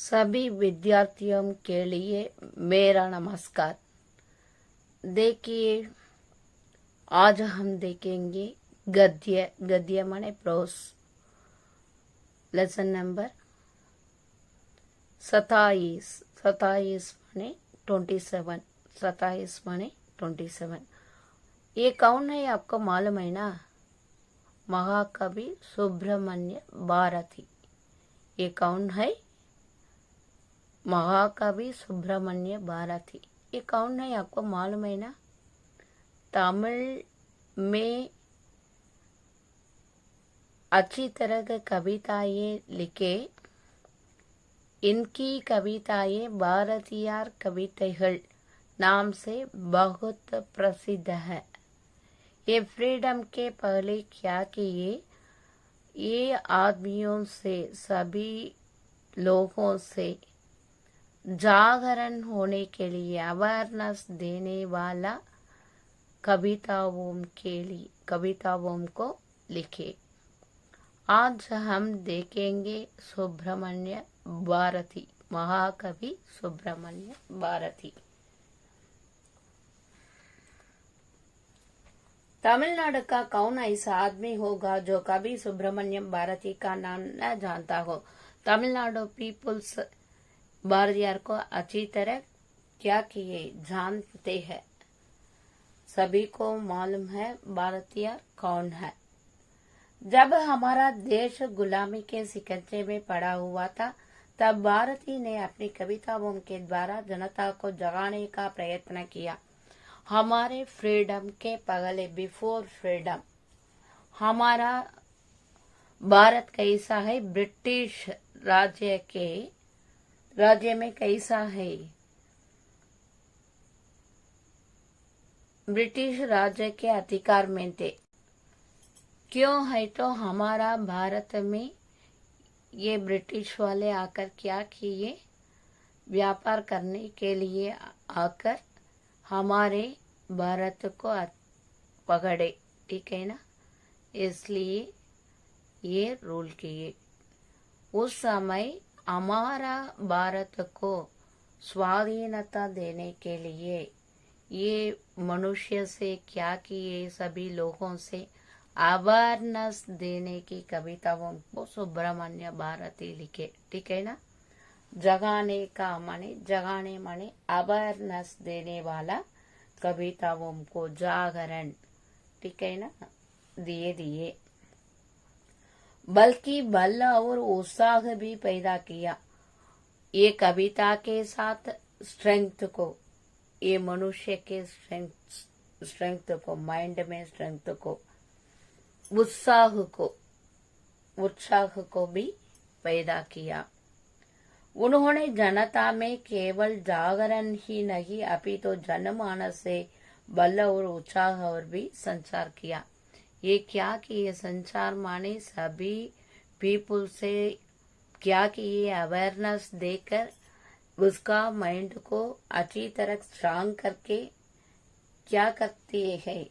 सभी विद्यार्थियों के लिए मेरा नमस्कार। देखिए, आज हम देखेंगे गद्य। गद्य माने प्रोस। Lesson number 27। 27 माने 27। 27 माने 27। ये कौन है आपको मालूम है ना? महाकवि सुब्रमण्य भारती। ये कौन है? महाकवि सुब्रमण्य भारती। ये कौन है आपको मालूम है ना? तमिल में अच्छी तरह की कविताएं लिखे। इनकी कविताएं भारतीय कविताएं नाम से बहुत प्रसिद्ध है। ये फ्रीडम के पहले क्या किए? ये आदमियों से, सभी लोगों से जागरण होने के लिए, अवेयरनेस देने वाला कविताओं को लिखे। आज हम देखेंगे सुब्रमण्य भारती, महाकवि सुब्रमण्य भारती। तमिलनाडु का कौन ऐसा आदमी होगा जो कवि सुब्रमण्य भारती का नाम न जानता हो? तमिलनाडु पीपुल्स भारतीय को अच्छी तरह क्या किए जानते हैं। सभी को मालूम है भारतीय कौन है। जब हमारा देश गुलामी के सिकंजे में पड़ा हुआ था, तब भारती ने अपनी कविताओं के द्वारा जनता को जगाने का प्रयत्न किया। हमारे फ्रीडम के पहले, बिफोर फ्रीडम, हमारा भारत कैसा है? ब्रिटिश राज्य में कैसा है? ब्रिटिश राज्य के अधिकार में थे। क्यों है? तो हमारा भारत में ये ब्रिटिश वाले आकर क्या किए? व्यापार करने के लिए आकर हमारे भारत को पकड़े, ठीक है ना? इसलिए ये रूल किए। उस समय हमारा भारत को स्वाधीनता देने के लिए ये मनुष्य से क्या किए? सभी लोगों से अवेयरनेस देने की कविताओं को सुब्रमण्य भारती लिखे, ठीक है ना? जगाने माने अवेयरनेस देने वाला कविताओं को जागरण, ठीक है ना, दिए बल्कि बल और उत्साह भी पैदा किया। ये कविता के साथ स्ट्रेंथ को, ये मनुष्य के स्ट्रेंथ को, माइंड में स्ट्रेंथ को, उत्साह को भी पैदा किया। उन्होंने जनता में केवल जागरण ही नहीं, अपितु जनमानस से बल और उत्साह और भी संचार किया। ये क्या किए? संचार माने सभी पीपुल से क्या किए? अवेयरनेस देकर उसका माइंड को अच्छी तरह स्ट्रांग करके क्या करते हैं?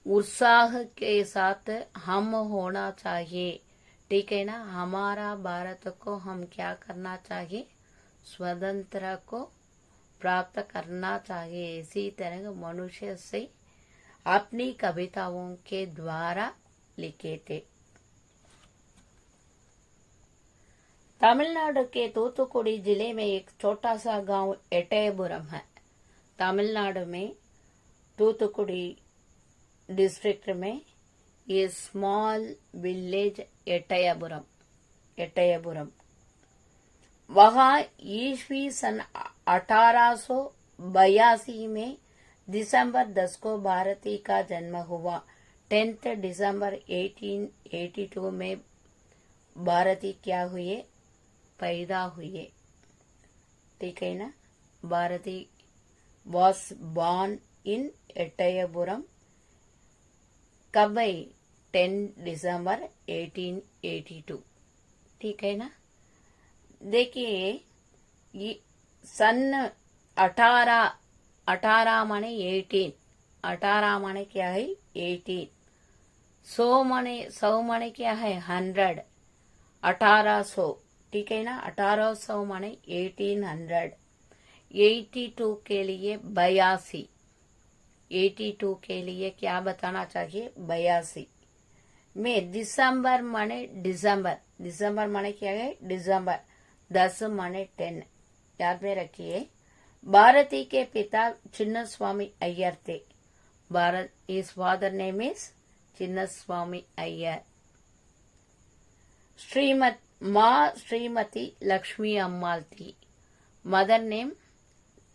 उत्साह के साथ हम होना चाहिए, ठीक है ना? हमारा भारत को हम क्या करना चाहिए? स्वतंत्र को प्राप्त करना चाहिए। इसी तरह मनुष्य से अपनी कविताओं के द्वारा लिखे थे। तमिलनाडु के तूतुकुड़ी जिले में एक छोटा सा गांव एटयपुरम है। तमिलनाडु में तूतुकुड़ी डिस्ट्रिक्ट में ये स्मॉल विलेज एटयपुरम। वहाँ ईस्वी सन 1882 में दिसंबर 10 को भारती का जन्म हुआ। 10 दिसंबर 1882 में भारती क्या हुए? पैदा हुए, ठीक है ना? Bharti was born in एटयपुरम। कब? 10 दिसंबर 1882, ठीक है ना? देखिए, ये सन 18 माने 18, 18 माने क्या है? 18। 100 माने क्या है? 100। 1800, ठीक है ना। 1800 माने 1800। 82 के लिए 82। 82 के लिए क्या बताना चाहिए? 82 में दिसंबर माने दिसंबर। दिसंबर माने क्या है? दिसंबर। 10 माने 10। याद में रखिए। भारती के पिता चिन्नस्वामी अय्यर थे। Bharat his father name is Chinnaswamy Iyer. माँ श्रीमती लक्ष्मी अम्माल थी। Mother name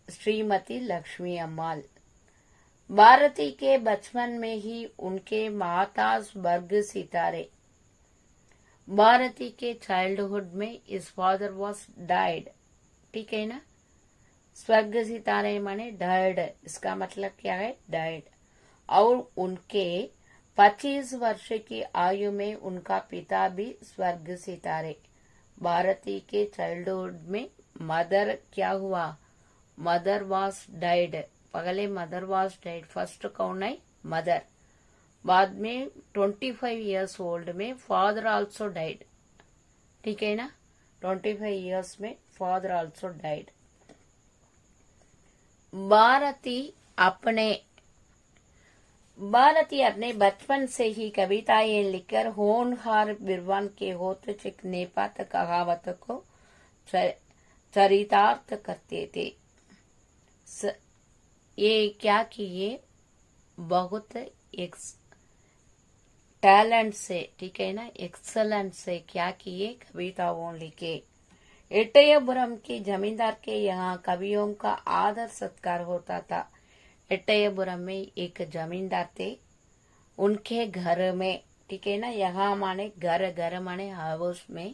Shrimati Lakshmi Ammal. भारती के बचपन में ही उनके माता स्वर्ग सितारे। भारती के चाइल्डहुड में इस फादर वॉज डाइड। ठीक है ना। स्वर्ग सितारे माने डाइड, इसका मतलब क्या है? डाइड। और उनके 25 वर्ष की आयु में उनका पिता भी स्वर्ग सितारे। भारती के चाइल्डहुड में मदर क्या हुआ? Mother was died. पहले मदर वॉज डाइड, फर्स्ट कौन है? मदर। बाद में 25 इयर्स ओल्ड में फादर आल्सो डाइड। ठीक है ना। 25 इयर्स में फादर आल्सो डाइड। भारती अपने बचपन से ही कविताएं लिखकर होनहार विद्वान के होते चिक नेपात कहावत को चरितार्थ करते थे। ये क्या किए? बहुत टैलेंट से, ठीक है ना, एक्सलेंट से क्या किए? कविताओं लिखे। एटयपुरम के जमींदार के यहाँ कवियों का आदर सत्कार होता था। एटयपुरम में एक जमींदार थे, उनके घर में, ठीक है ना, यहाँ माने घर, घर माने हाउस में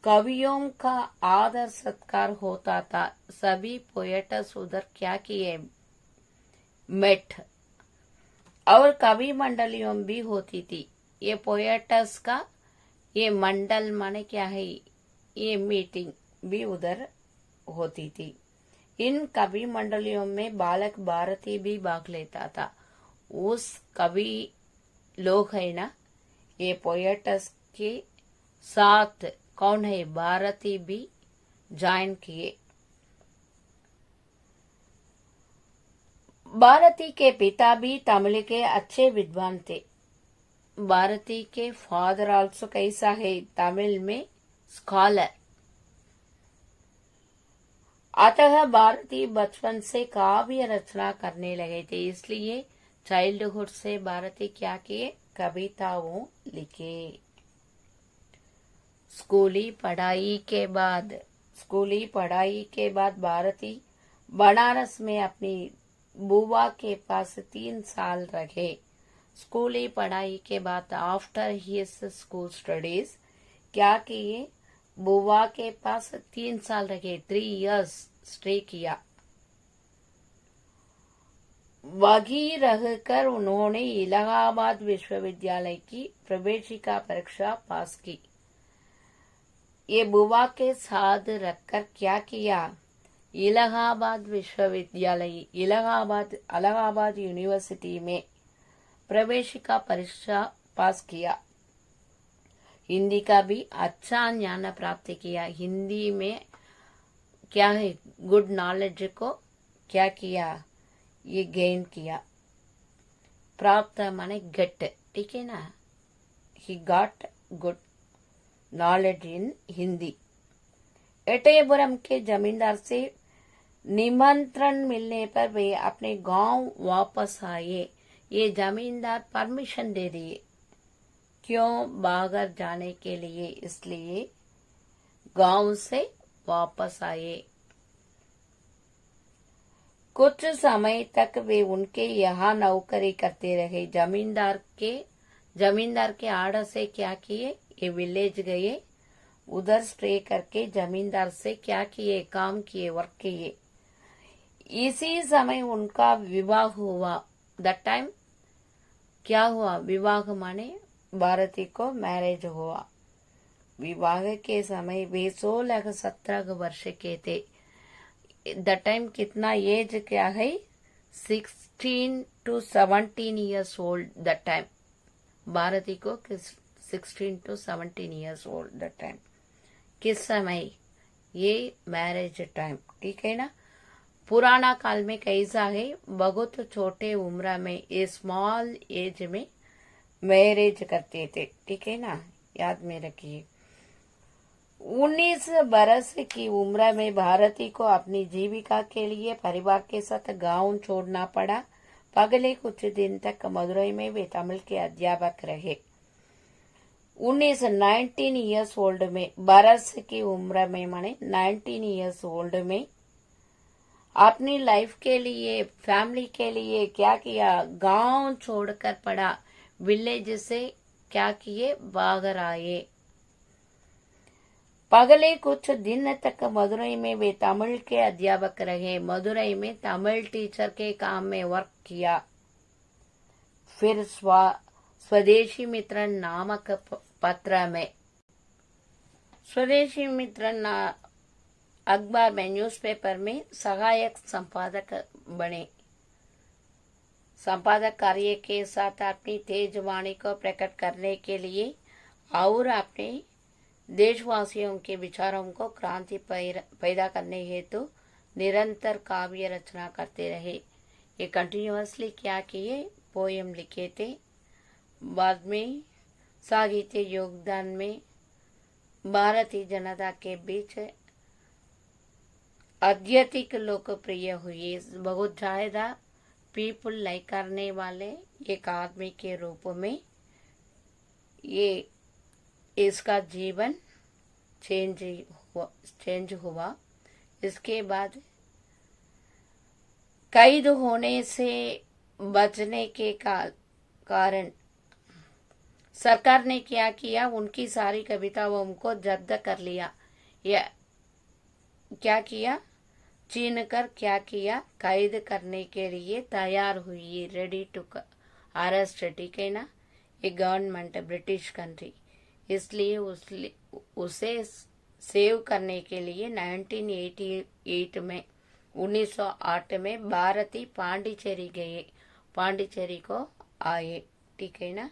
कवियों का आदर सत्कार होता था। सभी पोएट्स उधर क्या किए? मेट। और कवि मंडलियों भी होती थी। ये पोएट्स का ये मंडल माने क्या है? ये मीटिंग भी उधर होती थी। इन कवि मंडलियों में बालक भारती भी भाग लेता था। उस कवि लोग है ना, ये पोएट्स के साथ कौन है? भारती भी ज्वाइन किए। भारती के पिता भी तमिल के अच्छे विद्वान थे। भारती के फादर आल्सो कैसा है? तमिल में स्कॉलर। अतः भारती बचपन से काव्य रचना करने लगे थे। इसलिए चाइल्डहुड से भारती क्या किए? कविताओं लिखे। स्कूली पढ़ाई के बाद भारती बनारस में अपनी बुआ के पास 3 साल रहे। स्कूली पढ़ाई के बाद आफ्टर हिज स्कूल स्टडीज क्या किए? बुआ के पास 3 साल रहे, 3 इयर्स स्टे किया। वहीं रहकर उन्होंने इलाहाबाद विश्वविद्यालय की प्रवेशिका परीक्षा पास की। ये बुआ के साथ रखकर क्या किया? इलाहाबाद विश्वविद्यालय, इलाहाबाद यूनिवर्सिटी में प्रवेशिका परीक्षा पास किया। हिंदी का भी अच्छा ज्ञान प्राप्त किया। हिंदी में क्या है? गुड नॉलेज को क्या किया? ये गेन किया। प्राप्त माने गेट, ठीक है ना। He got good knowledge in Hindi. Ettayapuram के जमींदार से निमंत्रण मिलने पर वे अपने गांव वापस आए। ये जमींदार परमिशन दे दिए। क्यों? बाहर जाने के लिए, इसलिए गांव से वापस आए। कुछ समय तक वे उनके यहाँ नौकरी करते रहे। जमींदार के आर्डर से क्या किए? ये विलेज गए, उधर स्टे करके जमींदार से क्या किए? काम किए, वर्क किए। इसी समय उनका विवाह हुआ। दैट टाइम क्या हुआ? विवाह माने भारती को मैरिज हुआ। विवाह के समय वे 16-17 वर्ष के थे। दैट टाइम कितना एज क्या है? 16 to 17 years old that time. Bharti को 16 to 17 years old that time. किस समय, ये मैरिज टाइम, ठीक है ना। पुराना काल में कैसा है, बहुत छोटे उम्र में, ये स्मॉल एज में मैरिज करते थे, ठीक है ना, याद में रखिए। 19 बरस की उम्र में भारती को अपनी जीविका के लिए परिवार के साथ गांव छोड़ना पड़ा। अगले कुछ दिन तक मदुरई में वे तमिल के अध्यापक रहे। 19 ईयर्स ओल्ड में, बरस की उम्र में माने 19 ईयर्स ओल्ड में अपनी लाइफ के लिए, फैमिली के लिए क्या किया, गांव छोड़कर पड़ा, विलेज से क्या किए, बाहर आए। अगले कुछ दिन तक मदुरई में वे तमिल के अध्यापक रहे। मदुरई में तमिल टीचर के काम में वर्क किया। फिर स्वदेशी मित्र नामक पत्र में, स्वदेशी मित्र अखबार में, न्यूज़पेपर में सहायक संपादक बने। संपादक कार्य के साथ अपनी तेज वाणी को प्रकट करने के लिए और अपने देशवासियों के विचारों को क्रांति पैदा करने हेतु निरंतर काव्य रचना करते रहे। ये कंटिन्यूअसली क्या किए, पोएम लिखे थे। बाद में साहित्य योगदान में भारतीय जनता के बीच अत्यधिक लोकप्रिय हुए। बहुत ज्यादा पीपल लाइक करने वाले एक आदमी के रूप में ये इसका जीवन चेंज हुआ। इसके बाद कैद होने से बचने के कारण सरकार ने क्या किया, उनकी सारी कविताओं को जब्त कर लिया। या क्या किया, छीन कर क्या किया, कैद करने के लिए तैयार हुई, रेडी टू अरेस्ट, ठीक है ना। ये गवर्नमेंट ब्रिटिश कंट्री, इसलिए उसे सेव करने के लिए 1988 में 1908 में भारती पांडिचेरी गए, पांडिचेरी को आए, ठीक है ना।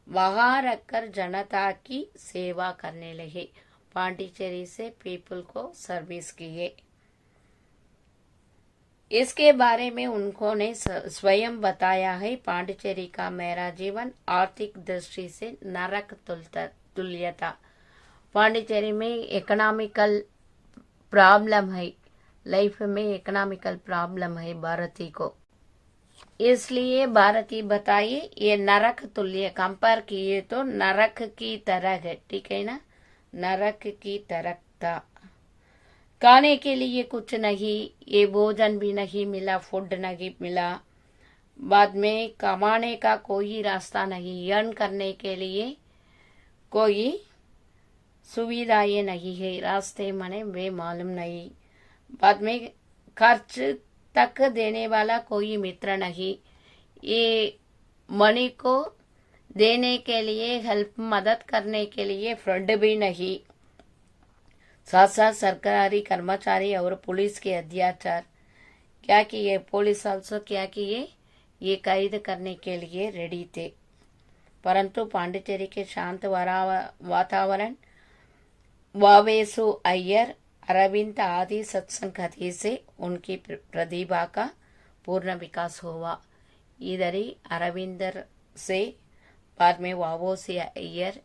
वहां रखकर जनता की सेवा करने लगे। पांडिचेरी से पीपल को सर्विस किए। इसके बारे में उन्होंने स्वयं बताया है, पांडिचेरी का मेरा जीवन आर्थिक दृष्टि से नरक तुल्य था। पांडिचेरी में इकोनॉमिकल प्रॉब्लम है, लाइफ में इकोनॉमिकल प्रॉब्लम है भारती को, इसलिए भारती बताइए ये नरक तुल्य, कंपेयर किए तो नरक की तरह है, ठीक है ना, नरक की तरह था। खाने के लिए कुछ नहीं, ये भोजन भी नहीं मिला, फूड नहीं मिला। बाद में कमाने का कोई रास्ता नहीं, अर्न करने के लिए कोई सुविधाएं नहीं है, रास्ते मने वे मालूम नहीं। बाद में खर्च तक देने वाला कोई मित्र नहीं, ये मनी को देने के लिए, हेल्प मदद करने के लिए फ्रेंड भी नहीं। साथ साथ सरकारी कर्मचारी और पुलिस के अत्याचार क्या किए, पुलिस ऑल्सो क्या किए, ये कैद करने के लिए रेडी थे। परंतु पांडिचेरी के शांत वातावरण, वावेसु अय्यर, अरविंद आदि सत्संगति से उनकी प्रतिभा का पूर्ण विकास हुआ। इधर ही अरविंदर से बाद में वावोसी अय्यर,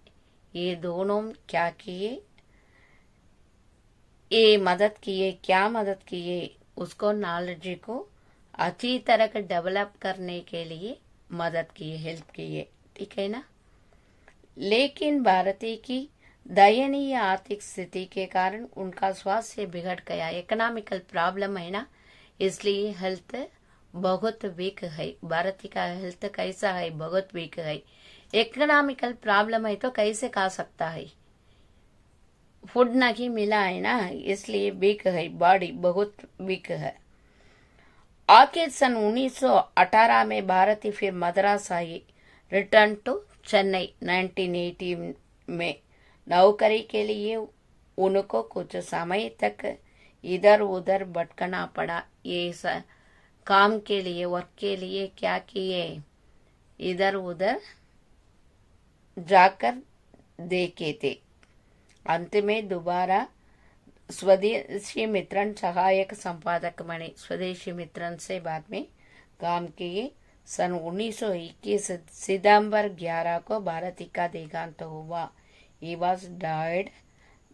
ये दोनों क्या किए, ये मदद किए, क्या मदद किए, उसको नॉलेज को अच्छी तरह डेवलप करने के लिए मदद किए, हेल्प किए, ठीक है ना। लेकिन भारती की दयनीय आर्थिक स्थिति के कारण उनका स्वास्थ्य बिगड़ गया, इकोनॉमिकल प्रॉब्लम है ना, इसलिए हेल्थ बहुत वीक है। भारती का हेल्थ कैसा है, बहुत वीक है। इकोनॉमिकल प्रॉब्लम है तो कैसे खा सकता है, फूड नहीं मिला है ना, इसलिए वीक है, बॉडी बहुत वीक है। आखिर सन 1918 में भारती फिर मद्रास आई, रिटर्न टू चेन्नई 1980 में। नौकरी के लिए उनको कुछ समय तक इधर उधर भटकना पड़ा। ये काम के लिए, वर्क के लिए क्या किए, इधर उधर जाकर देखे थे। अंत में दोबारा स्वदेशी मित्रन सहायक संपादक बने। स्वदेशी मित्रन से बाद में काम किए। सन 1921 सितंबर 11 को भारती का देहांत हुआ। He was died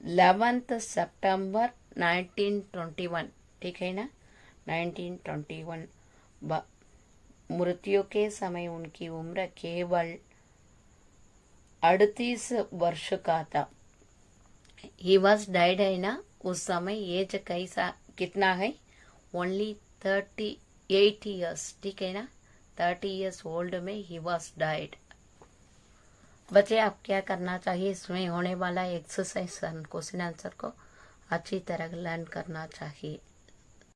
11th September 1921। ठीक है ना, 1921। मृत्यु के समय उनकी उम्र केवल 38 वर्ष का था। He was died है ना, उस समय एज कैसा कितना है, ओनली 38 ईयर्स। ठीक है ना, 30 ईयर्स ओल्ड में ही वॉज डाइड। बच्चे आप क्या करना चाहिए, इसमें होने वाला एक्सरसाइज क्वेश्चन आंसर को अच्छी तरह लर्न करना चाहिए।